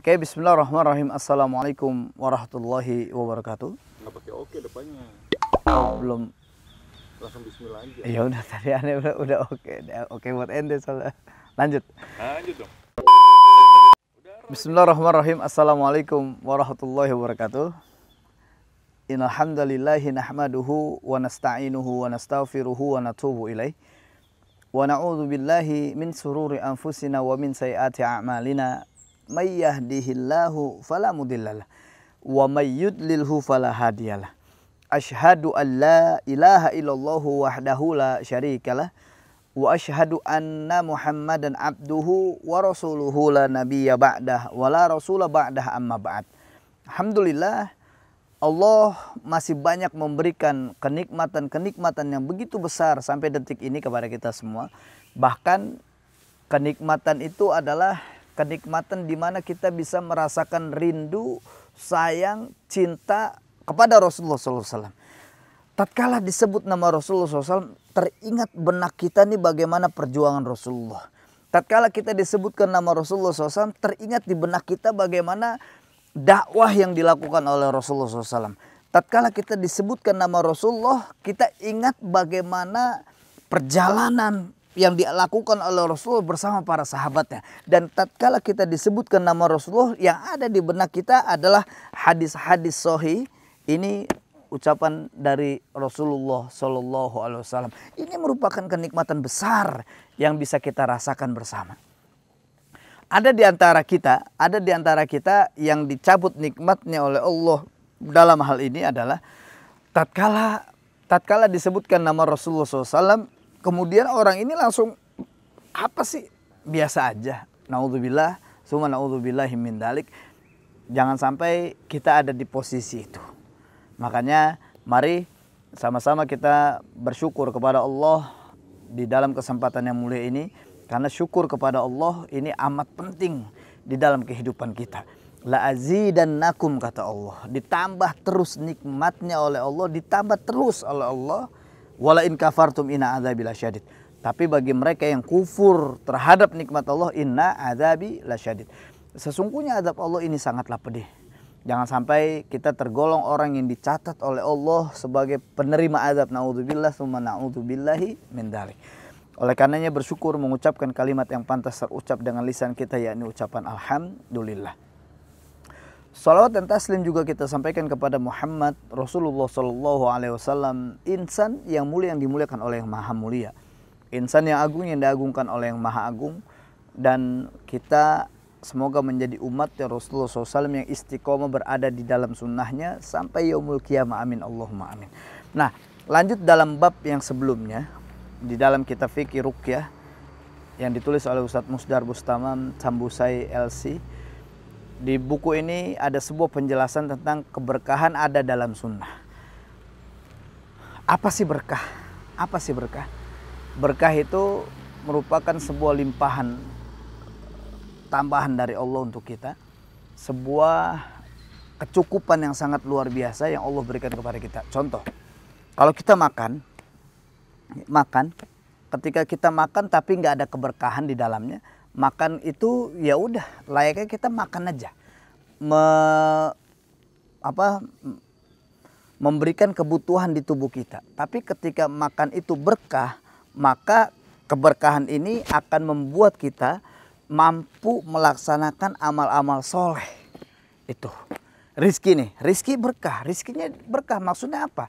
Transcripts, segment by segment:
Oke, bismillahirrahmanirrahim. Assalamualaikum warahmatullahi wabarakatuh. Nggak pakai oke depannya. Oh, belum. Langsung bismillah aja. Ya udah tadi aneh udah oke. Oke buat ende soalnya. Lanjut. Lanjut dong. Bismillahirrahmanirrahim. Assalamualaikum warahmatullahi wabarakatuh. Innal hamdalillahi nahmaduhu wa nasta'inuhu wa nastaghfiruhu wa natubu ilaih. Wa na'udzu billahi min sururi anfusina wa min sayyiati a'malina. May yahdihillahu fala mudhillalah wa may yudlilhu fala hadiyalah. Asyhadu an la ilaha illallah wahdahu la syarikalah wa asyhadu anna Muhammadan abduhu wa rasuluhu la nabiyya ba'dah wa la rasula ba'dah amma ba'd. Alhamdulillah, Allah masih banyak memberikan kenikmatan-kenikmatan yang begitu besar sampai detik ini kepada kita semua. Bahkan kenikmatan itu adalah kenikmatan di mana kita bisa merasakan rindu, sayang, cinta kepada Rasulullah SAW. Tatkala disebut nama Rasulullah SAW, teringat benak kita nih bagaimana perjuangan Rasulullah. Tatkala kita disebutkan nama Rasulullah SAW, teringat di benak kita bagaimana dakwah yang dilakukan oleh Rasulullah SAW. Tatkala kita disebutkan nama Rasulullah, kita ingat bagaimana perjalanan yang dilakukan oleh Rasulullah bersama para sahabatnya. Dan tatkala kita disebutkan nama Rasulullah, yang ada di benak kita adalah hadis-hadis sahih. Ini ucapan dari Rasulullah Shallallahu Alaihi Wasallam. Ini merupakan kenikmatan besar yang bisa kita rasakan bersama. Ada di antara kita yang dicabut nikmatnya oleh Allah dalam hal ini adalah tatkala disebutkan nama Rasulullah SAW, kemudian orang ini langsung apa sih? Biasa aja. Naudzubillah, summa naudzubillahi min dzalik. Jangan sampai kita ada di posisi itu. Makanya mari sama-sama kita bersyukur kepada Allah di dalam kesempatan yang mulia ini, karena syukur kepada Allah ini amat penting di dalam kehidupan kita. La azidannakum, kata Allah. Ditambah terus nikmatnya oleh Allah, ditambah terus oleh Allah. Wala in kafartum inna adzabi lasyadid. Tapi bagi mereka yang kufur terhadap nikmat Allah, inna adzabi lasyadid. Sesungguhnya azab Allah ini sangatlah pedih. Jangan sampai kita tergolong orang yang dicatat oleh Allah sebagai penerima azab. Naudzubillah tsumma naudzubillahi min dzalik. Oleh karenanya bersyukur mengucapkan kalimat yang pantas terucap dengan lisan kita, yakni ucapan alhamdulillah. Salawat dan taslim juga kita sampaikan kepada Muhammad Rasulullah Sallallahu Alaihi Wasallam, insan yang mulia yang dimuliakan oleh yang maha mulia, insan yang agung yang diagungkan oleh yang maha agung. Dan kita semoga menjadi umat ya Rasulullah SAW yang istiqomah berada di dalam sunnahnya sampai yaumul qiyamah. Amin Allahumma amin. Nah, lanjut dalam bab yang sebelumnya di dalam kitab fikih ruqyah yang ditulis oleh Ustadz Musdar Bustamam Sambusai LC. Di buku ini ada sebuah penjelasan tentang keberkahan ada dalam sunnah. Apa sih berkah? Apa sih berkah? Berkah itu merupakan sebuah limpahan tambahan dari Allah untuk kita. Sebuah kecukupan yang sangat luar biasa yang Allah berikan kepada kita. Contoh, kalau kita makan, ketika kita makan tapi nggak ada keberkahan di dalamnya, makan itu ya udah layaknya kita makan aja, memberikan kebutuhan di tubuh kita. Tapi ketika makan itu berkah, maka keberkahan ini akan membuat kita mampu melaksanakan amal-amal soleh. Itu rizki nih, rizki berkah. Rizkinya berkah maksudnya apa?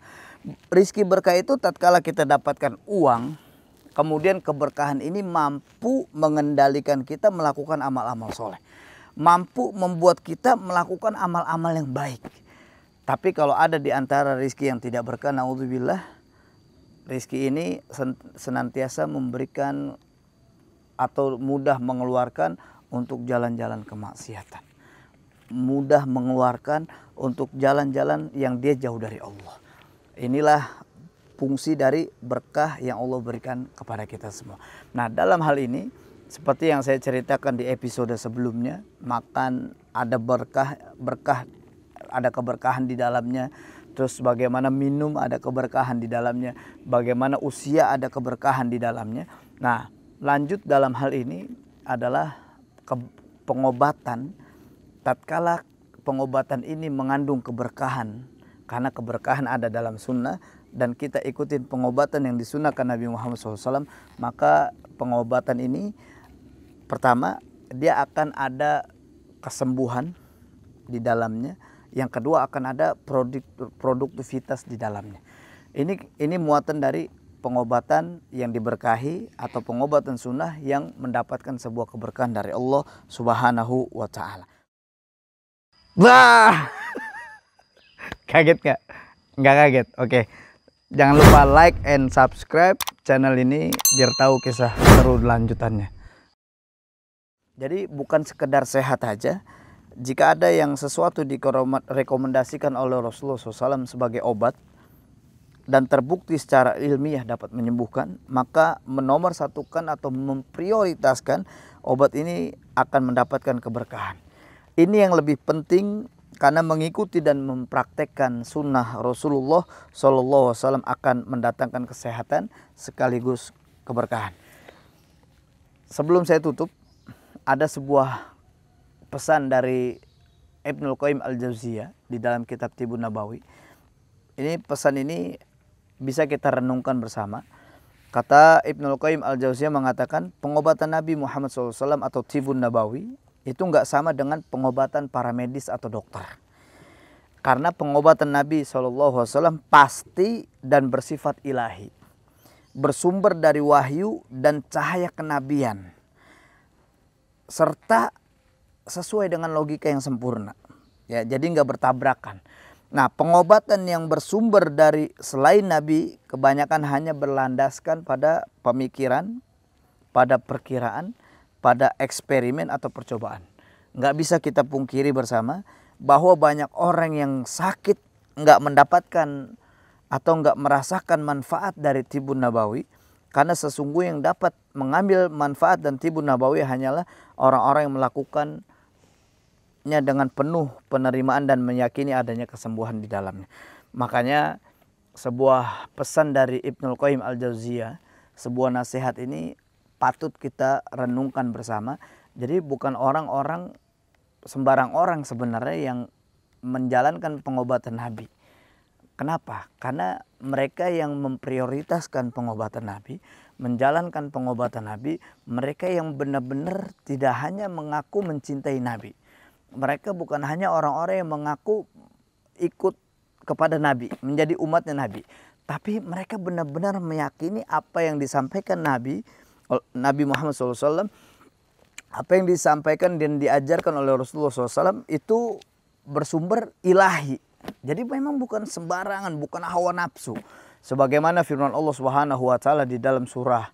Rizki berkah itu tatkala kita dapatkan uang, kemudian keberkahan ini mampu mengendalikan kita melakukan amal-amal soleh. Mampu membuat kita melakukan amal-amal yang baik. Tapi kalau ada di antara rizki yang tidak berkah, naudzubillah, rizki ini senantiasa memberikan atau mudah mengeluarkan untuk jalan-jalan kemaksiatan. Mudah mengeluarkan untuk jalan-jalan yang dia jauh dari Allah. Inilah fungsi dari berkah yang Allah berikan kepada kita semua. Nah, dalam hal ini seperti yang saya ceritakan di episode sebelumnya, makan ada berkah ada keberkahan di dalamnya. Terus bagaimana minum ada keberkahan di dalamnya, bagaimana usia ada keberkahan di dalamnya. Nah, lanjut dalam hal ini adalah pengobatan tatkala pengobatan ini mengandung keberkahan, karena keberkahan ada dalam sunnah, dan kita ikutin pengobatan yang disunahkan Nabi Muhammad SAW, maka pengobatan ini pertama dia akan ada kesembuhan di dalamnya, yang kedua akan ada produktivitas di dalamnya. Ini muatan dari pengobatan yang diberkahi atau pengobatan sunnah yang mendapatkan sebuah keberkahan dari Allah Subhanahu wa Ta'ala. Wah, kaget nggak? Nggak kaget. Oke, jangan lupa like and subscribe channel ini biar tahu kisah seru lanjutannya. Jadi bukan sekedar sehat aja. Jika ada yang sesuatu direkomendasikan oleh Rasulullah SAW sebagai obat dan terbukti secara ilmiah dapat menyembuhkan, maka menomorsatukan atau memprioritaskan obat ini akan mendapatkan keberkahan. Ini yang lebih penting, karena mengikuti dan mempraktekkan sunnah Rasulullah SAW akan mendatangkan kesehatan sekaligus keberkahan. Sebelum saya tutup, ada sebuah pesan dari Ibnul Qayyim Al-Jauziyah di dalam kitab Tibun Nabawi. Pesan ini bisa kita renungkan bersama. Kata Ibnul Qayyim Al-Jauziyah mengatakan, pengobatan Nabi Muhammad SAW atau Tibun Nabawi itu nggak sama dengan pengobatan para medis atau dokter. Karena pengobatan Nabi SAW pasti dan bersifat ilahi, bersumber dari wahyu dan cahaya kenabian, serta sesuai dengan logika yang sempurna. Ya, jadi nggak bertabrakan. Nah, pengobatan yang bersumber dari selain Nabi kebanyakan hanya berlandaskan pada pemikiran, pada perkiraan, pada eksperimen atau percobaan. Nggak bisa kita pungkiri bersama bahwa banyak orang yang sakit nggak mendapatkan atau nggak merasakan manfaat dari Tibun Nabawi, karena sesungguhnya yang dapat mengambil manfaat dan Tibun Nabawi hanyalah orang-orang yang melakukannya dengan penuh penerimaan dan meyakini adanya kesembuhan di dalamnya. Makanya sebuah pesan dari Ibnul Qayyim Al-Jauziyah, sebuah nasihat ini patut kita renungkan bersama. Jadi bukan sembarang orang sebenarnya yang menjalankan pengobatan Nabi. Kenapa? Karena mereka yang memprioritaskan pengobatan Nabi, menjalankan pengobatan Nabi, mereka yang benar-benar tidak hanya mengaku mencintai Nabi. Mereka bukan hanya orang-orang yang mengaku ikut kepada Nabi, menjadi umatnya Nabi. Tapi mereka benar-benar meyakini apa yang disampaikan Nabi Muhammad SAW, apa yang disampaikan dan diajarkan oleh Rasulullah SAW itu bersumber ilahi. Jadi memang bukan sembarangan, bukan hawa nafsu. Sebagaimana firman Allah Subhanahu wa Ta'ala di dalam surah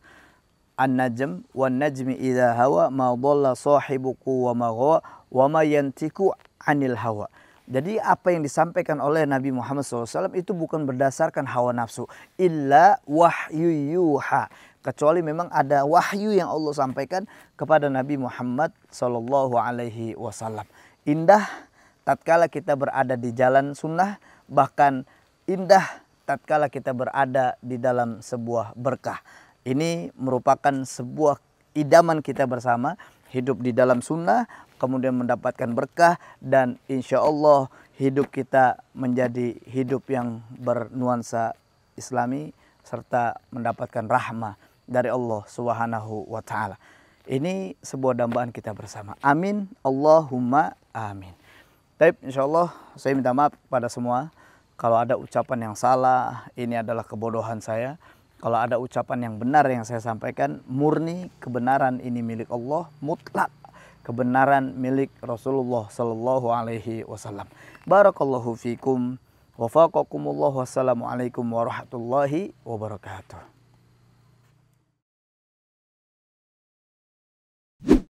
An-Najm, "Wan najmi idza hawa ma dhalla sahibuku wa ma ghawa wa ma yantiku 'anil hawa." Jadi apa yang disampaikan oleh Nabi Muhammad SAW itu bukan berdasarkan hawa nafsu, illa wahyu yuha. Kecuali memang ada wahyu yang Allah sampaikan kepada Nabi Muhammad SAW. Indah tatkala kita berada di jalan sunnah, bahkan indah tatkala kita berada di dalam sebuah berkah. Ini merupakan sebuah idaman kita bersama, hidup di dalam sunnah, kemudian mendapatkan berkah, dan insya Allah hidup kita menjadi hidup yang bernuansa Islami, serta mendapatkan rahmah dari Allah Subhanahu wa Ta'ala. Ini sebuah dambaan kita bersama. Amin, Allahumma amin. Baik, insya Allah saya minta maaf pada semua kalau ada ucapan yang salah, ini adalah kebodohan saya. Kalau ada ucapan yang benar yang saya sampaikan, murni kebenaran ini milik Allah, mutlak kebenaran milik Rasulullah Sallallahu Alaihi Wasallam. Barakallahu fikum, wafaqakumullah, wassalamualaikum warahmatullahi wabarakatuh.